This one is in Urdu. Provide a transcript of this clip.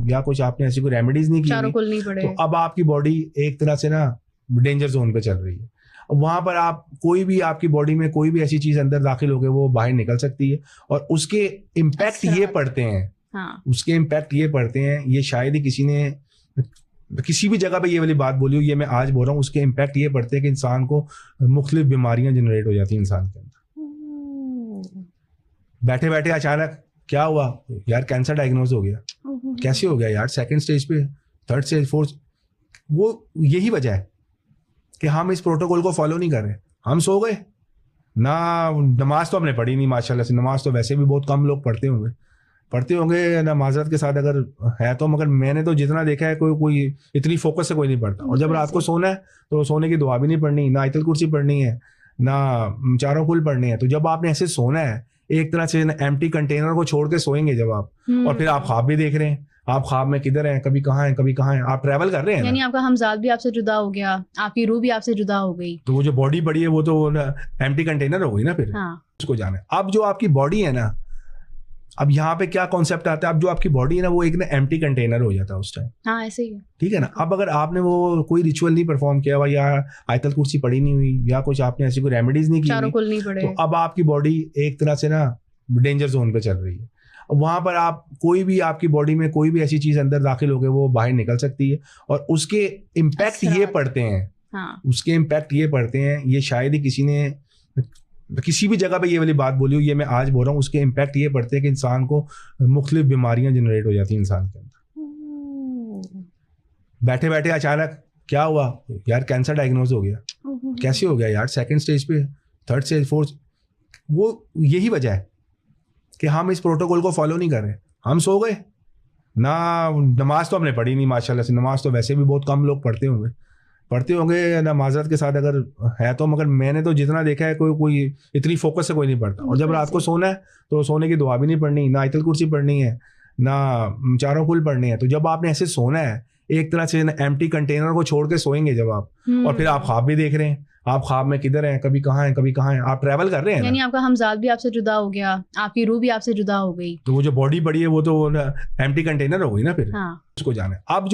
یا کچھ آپ نے ایسی کوئی ریمیڈیز نہیں کی ہوئی, تو اب آپ کی باڈی ایک طرح سے نا ڈینجر زون پہ چل رہی ہے. وہاں پر آپ کوئی بھی آپ کی باڈی میں کوئی بھی ایسی چیز اندر داخل ہو گئی وہ باہر نکل سکتی ہے, اور اس کے امپیکٹ یہ پڑتے ہیں, اس کے امپیکٹ یہ پڑتے ہیں, یہ شاید ہی کسی نے کسی بھی جگہ پہ یہ والی بات بولی ہو, یہ میں آج بول رہا ہوں, اس کے امپیکٹ یہ پڑتے ہیں کہ انسان کو مختلف بیماریاں جنریٹ ہو جاتی ہیں انسان کے اندر. بیٹھے بیٹھے اچانک کیا ہوا یار, کینسر ڈائگنوز ہو گیا. کیسے ہو گیا یار؟ سیکنڈ اسٹیج پہ, تھرڈ اسٹیج, فورتھ. وہ یہی وجہ ہے کہ ہم اس پروٹوکول کو فالو نہیں کر رہے. ہم سو گئے نہ, نماز تو ہم نے پڑھی نہیں ماشاء اللہ سے, نماز تو ویسے بھی بہت کم لوگ پڑھتے ہوں گے نہ, معذرت کے ساتھ اگر ہے تو, مگر میں نے تو جتنا دیکھا ہے کوئی اتنی فوکس سے کوئی نہیں پڑھتا. اور جب رات کو سونا ہے تو سونے کی دعا بھی نہیں پڑھنی, نہ آیت الکرسی پڑھنی ہے, نہ چاروں کل پڑھنی ہے. تو جب آپ نے ایسے سونا ہے ایک طرح سے ایمٹی کنٹینر کو چھوڑ کے سوئیں گے جب آپ, اور پھر آپ خواب بھی دیکھ رہے ہیں, آپ خواب میں کدھر ہیں, کبھی کہاں ہیں, کبھی کہاں ہیں, آپ ٹریول کر رہے ہیں, یعنی آپ کا ہمزاد بھی آپ سے جدا ہو گیا, آپ کی روح بھی آپ سے جدا ہو گئی, تو وہ جو باڈی بڑی ہے وہ تو ایمٹی کنٹینر ہو گئی نا پھر. اس کو جانا ہے. اب جو آپ کی باڈی ہے نا, اب یہاں پہ کیا کانسیپٹ آتا ہے, اب جو آپ کی باڈی ہے نا وہ ایک نا ایمٹی کنٹینر ہو جاتا ہے اس ٹائم. ہاں ایسے ہی ہے, ٹھیک ہے نا. اب اگر آپ نے وہ کوئی ریچول نہیں پرفارم کیا ہوا, یا آیت الکرسی پڑھی نہیں ہوئی, یا کچھ آپ نے ایسی کوئی ریمیڈیز نہیں کی ہوئی, تو اب آپ کی باڈی ایک طرح سے نا ڈینجر زون پہ چل رہی ہے. وہاں پر آپ کوئی بھی آپ کی باڈی میں کوئی بھی ایسی چیز اندر داخل ہو گئی وہ باہر نکل سکتی ہے, اور اس کے امپیکٹ یہ پڑتے ہیں, اس کے امپیکٹ یہ پڑتے ہیں, یہ شاید ہی کسی نے کسی بھی جگہ پہ یہ والی بات بولی ہو, یہ میں آج بول رہا ہوں, اس کے امپیکٹ یہ پڑتے ہیں کہ انسان کو مختلف بیماریاں جنریٹ ہو جاتی ہیں انسان کے اندر. بیٹھے بیٹھے اچانک کیا ہوا یار, کینسر ڈائگنوز ہو گیا. کیسے ہو گیا یار؟ سیکنڈ اسٹیج پہ, تھرڈ اسٹیج, فورتھ. وہ یہی وجہ ہے کہ ہم اس پروٹوکول کو فالو نہیں کر رہے. ہم سو گئے نہ, نماز تو ہم نے پڑھی نہیں ماشاء اللہ سے, نماز تو ویسے بھی بہت کم لوگ پڑھتے ہوں گے نہ, معذرت کے ساتھ اگر ہے تو, مگر میں نے تو جتنا دیکھا ہے کوئی اتنی فوکس سے کوئی نہیں پڑھتا. اور جب رات کو سونا ہے تو سونے کی دعا بھی نہیں پڑھنی, نہ آیت الکرسی پڑھنی ہے, نہ چاروں کل پڑھنی ہے. تو جب آپ نے ایسے سونا ہے ایک طرح سے ایمٹی کنٹینر کو چھوڑ کے سوئیں گے جب آپ, اور پھر آپ خواب بھی دیکھ رہے ہیں, آپ خواب میں کدھر ہیں, کبھی کہاں ہیں, کبھی کہاں ہیں, آپ ٹریول کر رہے ہیں, یعنی آپ کا ہمزاد بھی آپ سے جدا ہو گیا, آپ کی روح بھی آپ سے جدا ہو گئی, تو وہ جو باڈی بڑی ہے وہ تو ایمٹی کنٹینر ہو گئی نا پھر. اس کو جانا ہے. اب جو